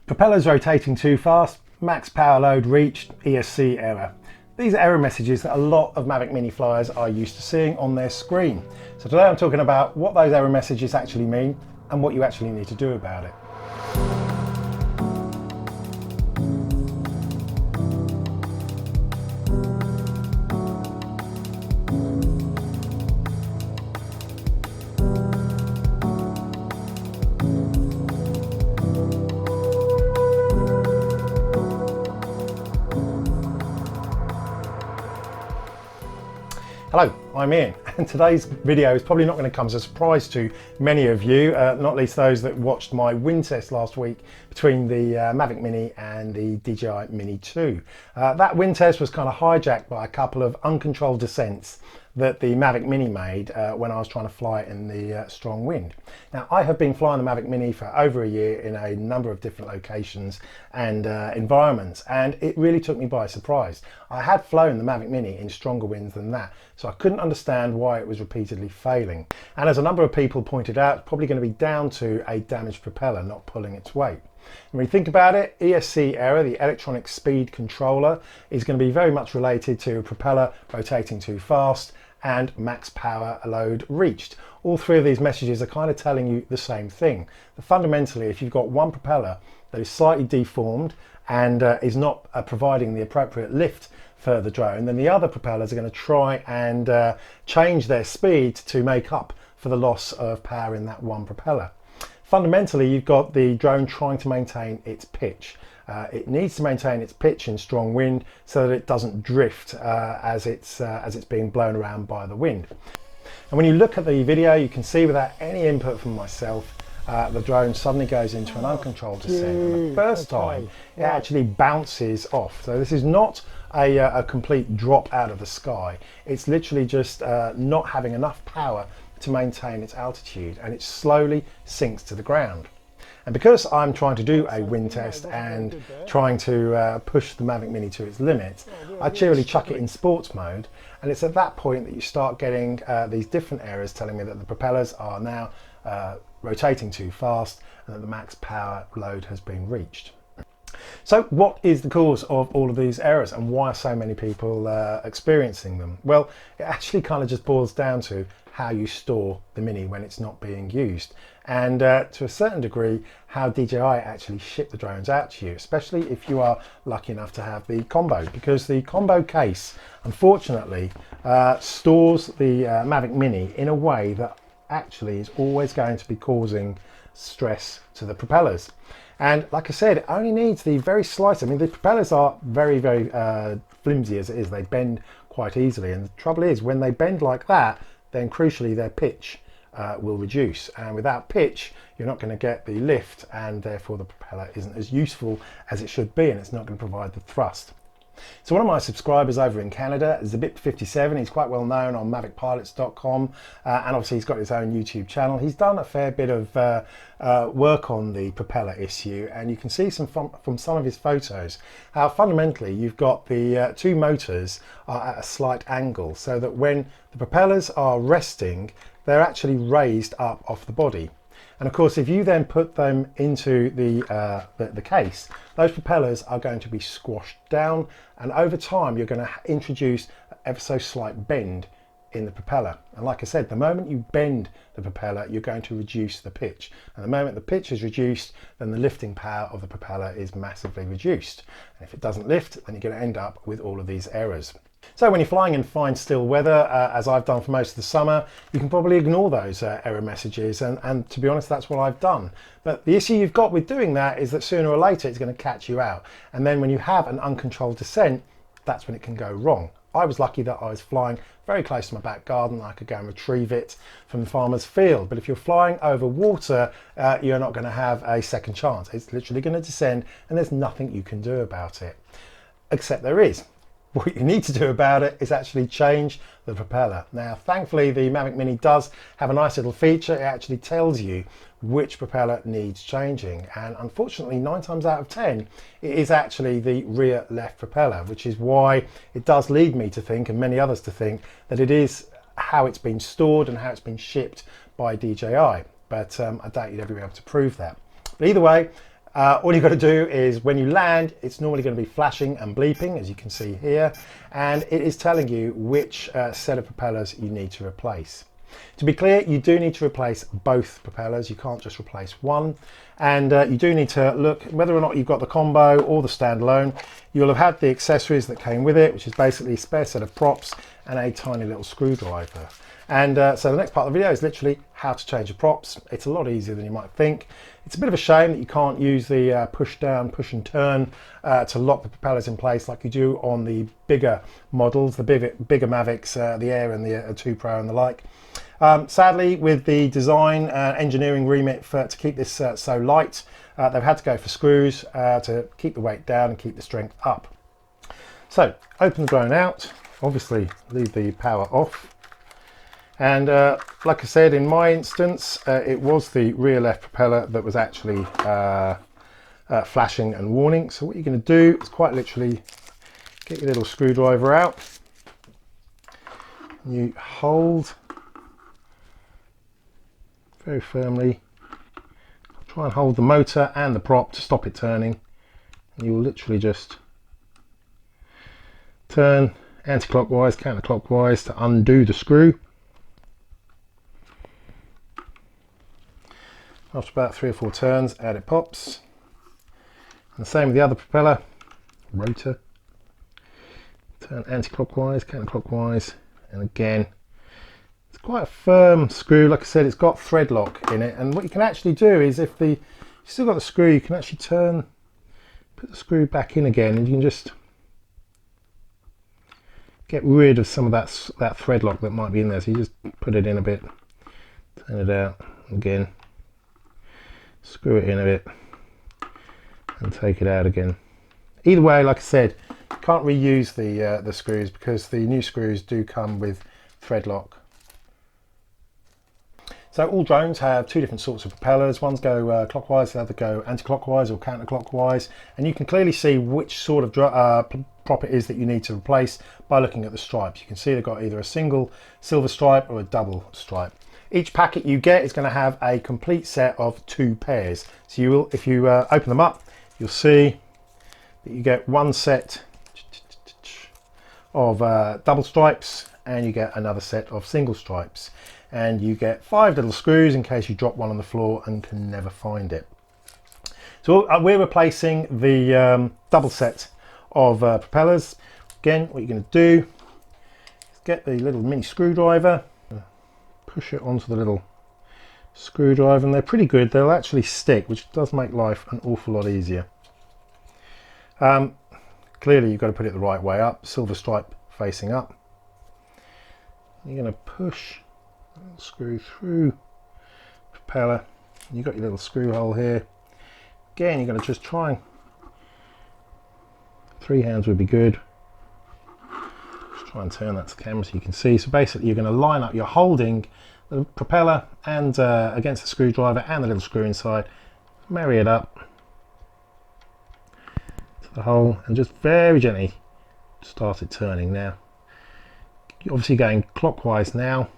Propellers rotating too fast, max power load reached, ESC error. These are error messages that a lot of Mavic Mini flyers are used to seeing on their screen. So today I'm talking about what those error messages actually mean and what you actually need to do about it. Hello, I'm Ian, and today's video is probably not going to come as a surprise to many of you, not least those that watched my wind test last week between the Mavic Mini and the DJI Mini 2. That wind test was kind of hijacked by a couple of uncontrolled descents that the Mavic Mini made when I was trying to fly it in the strong wind. Now, I have been flying the Mavic Mini for over a year in a number of different locations and environments, and it really took me by surprise. I had flown the Mavic Mini in stronger winds than that, so I couldn't understand why it was repeatedly failing. And as a number of people pointed out, it's probably going to be down to a damaged propeller not pulling its weight. And when you think about it, ESC error, the electronic speed controller, is going to be very much related to a propeller rotating too fast and max power load reached. All three of these messages are kind of telling you the same thing. But fundamentally, if you've got one propeller that is slightly deformed and is not providing the appropriate lift for the drone, then the other propellers are going to try and change their speed to make up for the loss of power in that one propeller. Fundamentally, you've got the drone trying to maintain its pitch. It needs to maintain its pitch in strong wind so that it doesn't drift as it's being blown around by the wind. And when you look at the video, you can see without any input from myself, the drone suddenly goes into an uncontrolled descent. And the first time, it actually bounces off. So this is not a complete drop out of the sky. It's literally just not having enough power to maintain its altitude, and it slowly sinks to the ground. And because I'm trying to do a wind test and trying to push the Mavic Mini to its limits, I cheerily chuck it in sports mode, and it's at that point that you start getting these different errors telling me that the propellers are now rotating too fast and that the max power load has been reached. So what is the cause of all of these errors, and why are so many people experiencing them? Well, it actually kind of just boils down to how you store the Mini when it's not being used, and to a certain degree how DJI actually ship the drones out to you, especially if you are lucky enough to have the combo, because the combo case unfortunately stores the Mavic Mini in a way that actually is always going to be causing stress to the propellers. And like I said, it only needs the very slight. I mean, the propellers are very flimsy as it is. They bend quite easily, and the trouble is when they bend like that, then crucially their pitch will reduce, and without pitch you're not going to get the lift, and therefore the propeller isn't as useful as it should be, and it's not going to provide the thrust. So one of my subscribers over in Canada is Zip57. He's quite well known on mavicpilots.com, and obviously he's got his own YouTube channel. He's done a fair bit of work on the propeller issue, and you can see from some of his photos how fundamentally you've got the two motors are at a slight angle, so that when the propellers are resting, they're actually raised up off the body. And of course, if you then put them into the case, those propellers are going to be squashed down, and over time you're going to introduce ever so slight bend in the propeller. And like I said, the moment you bend the propeller, you're going to reduce the pitch. And the moment the pitch is reduced, then the lifting power of the propeller is massively reduced. And if it doesn't lift, then you're going to end up with all of these errors. So when you're flying in fine still weather, as I've done for most of the summer, you can probably ignore those error messages, and to be honest, that's what I've done. But the issue you've got with doing that is that sooner or later it's going to catch you out, and then when you have an uncontrolled descent, that's when it can go wrong. I was lucky that I was flying very close to my back garden. I could go and retrieve it from the farmer's field. But if you're flying over water, you're not going to have a second chance. It's literally going to descend, and there's nothing you can do about it. Except there is. What you need to do about it is actually change the propeller. Now, thankfully, the Mavic Mini does have a nice little feature. It actually tells you which propeller needs changing. And unfortunately, 9 times out of 10, it is actually the rear left propeller, which is why it does lead me to think, and many others to think, that it is how it's been stored and how it's been shipped by DJI. But I doubt you'd ever be able to prove that. But either way, All you've got to do is when you land, it's normally going to be flashing and bleeping, as you can see here, and it is telling you which set of propellers you need to replace. To be clear, you do need to replace both propellers. You can't just replace one, and you do need to look whether or not you've got the combo or the standalone. You'll have had the accessories that came with it, which is basically a spare set of props and a tiny little screwdriver. And so the next part of the video is literally how to change the props. It's a lot easier than you might think. It's a bit of a shame that you can't use the push down, push and turn to lock the propellers in place like you do on the bigger models, the bigger Mavics, the Air and the 2 Pro and the like. Sadly, with the design engineering remit to keep this so light, they've had to go for screws to keep the weight down and keep the strength up. So open the drone out, obviously leave the power off. And like I said, in my instance, it was the rear left propeller that was actually flashing and warning. So what you're going to do is quite literally get your little screwdriver out. You hold very firmly. Try and hold the motor and the prop to stop it turning. And you will literally just turn anti-clockwise, counterclockwise to undo the screw. After about 3 or 4 turns, out it pops. And the same with the other propeller, rotor. Turn anti-clockwise, counterclockwise, and again, it's quite a firm screw. Like I said, it's got thread lock in it, and what you can actually do is if you've still got the screw, you can actually put the screw back in again, and you can just get rid of some of that thread lock that might be in there. So you just put it in a bit, turn it out again, screw it in a bit and take it out again. Either way, like I said, you can't reuse the screws because the new screws do come with thread lock. So all drones have 2 different sorts of propellers. Ones go clockwise, the other go anti-clockwise or counterclockwise, and you can clearly see which sort of prop it is that you need to replace by looking at the stripes. You can see they've got either a single silver stripe or a double stripe. Each packet you get is going to have a complete set of 2 pairs. So you will, if you open them up, you'll see that you get one set of double stripes and you get another set of single stripes. And you get 5 little screws in case you drop one on the floor and can never find it. So we're replacing the double set of propellers. Again, what you're going to do is get the little mini screwdriver, push it onto the little screwdriver, and they're pretty good. They'll actually stick, which does make life an awful lot easier. Clearly you've got to put it the right way up, silver stripe facing up. You're going to push the screw through the propeller. You've got your little screw hole here. Again, you're going to just try and 3 hands would be good. Just try and turn that to camera so you can see. So basically you're going to line up, you're holding the propeller and against the screwdriver and the little screw inside, marry it up to the hole and just very gently start it turning. Now you're obviously going clockwise now.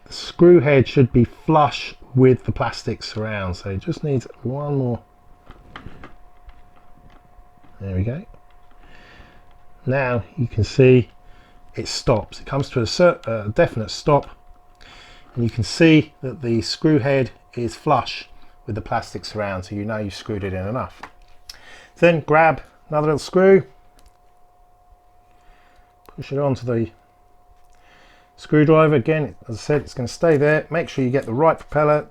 The screw head should be flush with the plastic surround, so it just needs one more. There we go. Now you can see it stops. It comes to a definite stop, and you can see that the screw head is flush with the plastic surround, so you know you've screwed it in enough. Then grab another little screw, push it onto the screwdriver. Again, as I said, it's going to stay there. Make sure you get the right propeller,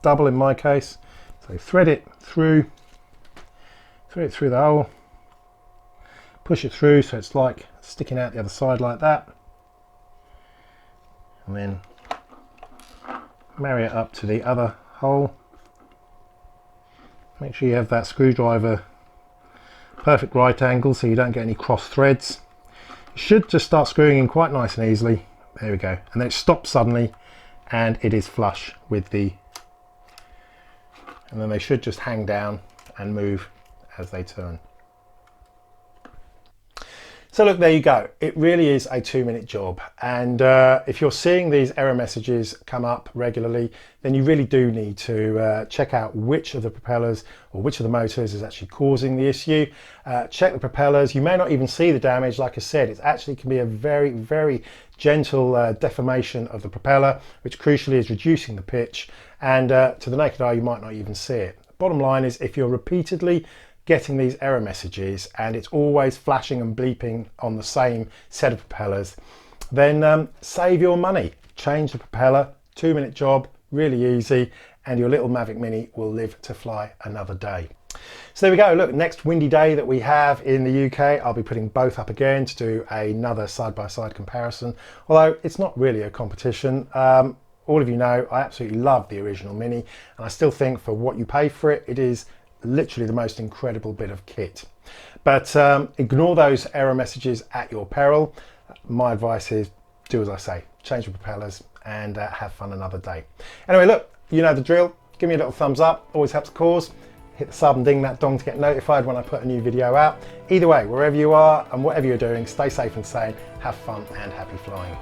double in my case. So thread it through the hole, push it through so it's like sticking out the other side like that, and then marry it up to the other hole. Make sure you have that screwdriver perfect right angle so you don't get any cross threads. You should just start screwing in quite nice and easily. There we go, and then it stops suddenly and it is flush with the, and then they should just hang down and move as they turn. So look, there you go. It really is a 2-minute job. And if you're seeing these error messages come up regularly, then you really do need to check out which of the propellers or which of the motors is actually causing the issue. Check the propellers. You may not even see the damage. Like I said, it actually can be a very, very gentle deformation of the propeller, which crucially is reducing the pitch. And to the naked eye, you might not even see it. Bottom line is, if you're repeatedly getting these error messages and it's always flashing and bleeping on the same set of propellers, then save your money. Change the propeller, 2-minute job, really easy, and your little Mavic Mini will live to fly another day. So there we go. Look, next windy day that we have in the UK, I'll be putting both up again to do another side-by-side comparison, although it's not really a competition. All of you know I absolutely love the original Mini, and I still think for what you pay for it, it is literally the most incredible bit of kit. But ignore those error messages at your peril. My advice is do as I say, change the propellers and have fun another day. Anyway, look, you know the drill. Give me a little thumbs up, always helps the cause. Hit the sub and ding that dong to get notified when I put a new video out. Either way, wherever you are and whatever you're doing, stay safe and sane, have fun and happy flying.